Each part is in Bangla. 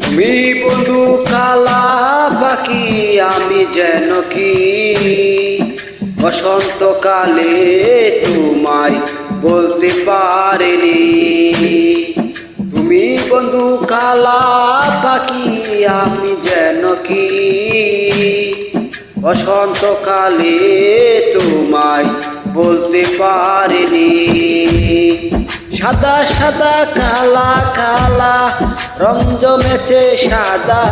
তুমি বন্ধু কালা পাখি, আমি যেন কি বসন্তকালে তোমায় বলতে পারিনি। তুমি বন্ধু কালা পাখি, আমি যেন কি বসন্তকালে তোমায় বলতে পারিনি। সাদা সাদা কালা কালা রং জমেছে সাদা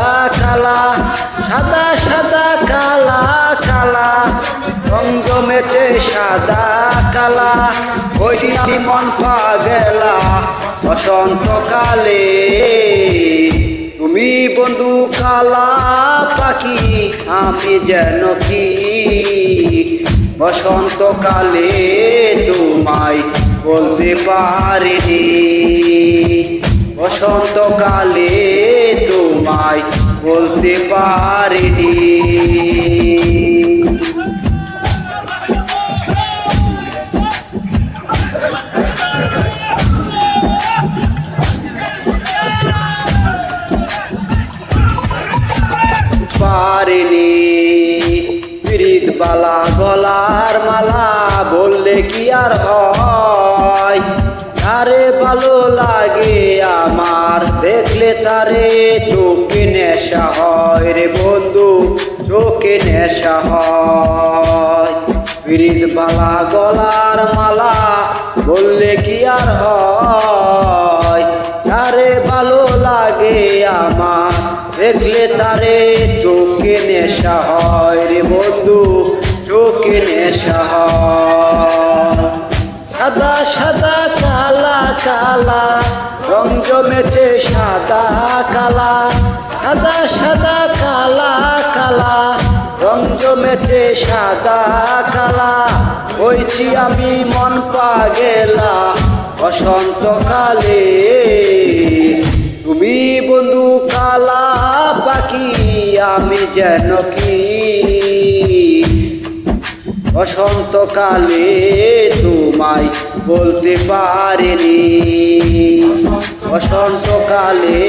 কালা, সাদা সাদা কালা কালা রং জমেছে সাদা কালা। হইছি মন পাগলা বসন্তকালে। তুমি বন্ধু কালা পাখি, আমি যেন কি বসন্তকালে তোমায় বলতে পারিনি। বসন্তকালে তোমায় বলতে পারিনি। পারিনি পিরিত বালা গলার মালা বললে কি আর হয়। তারে ভালো লাগে আমার, দেখলে তারে চোখে নেশা হয় রে বন্ধু, চোখে নেশা হয়। পিরিত বালা গলার মালা বললে কি আর হয়। তারে ভালো লাগে আমার, দেখলে তারে চোখে নেশা হয় রে বন্ধু, চোখে নেশা হয়। সাদা সাদা কালা কালা রং জমেছে সাদা কালা, সাদা সাদা কালা কালা রং জমেছে সাদা কালা। হইছি আমি মন পাগলা বসন্তকালে। তুমি বন্ধু কালা পাখি, আমি যেন কি বসন্তকালে তোমায় বলতে পারিনি। বসন্তকালে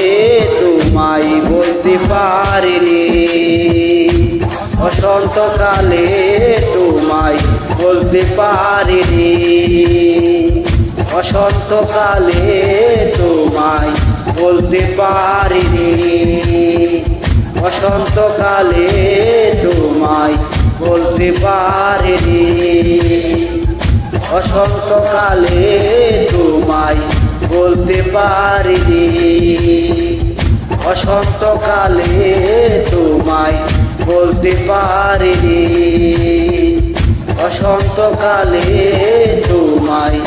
তোমায় বলতে পারিনি। বসন্তকালে তোমায় বলতে পারিনি। বসন্তকালে তোমায় বলতে পারিনি। বসন্তকালে তোমায় বলতে পারিনি। বসন্তকালে তোমায় বলতে পারিনি। বসন্তকালে তোমায় বলতে পারিনি। বসন্তকালে তোমায়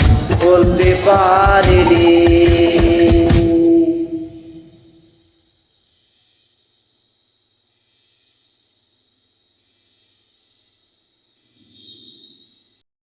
বলতে পারিনি।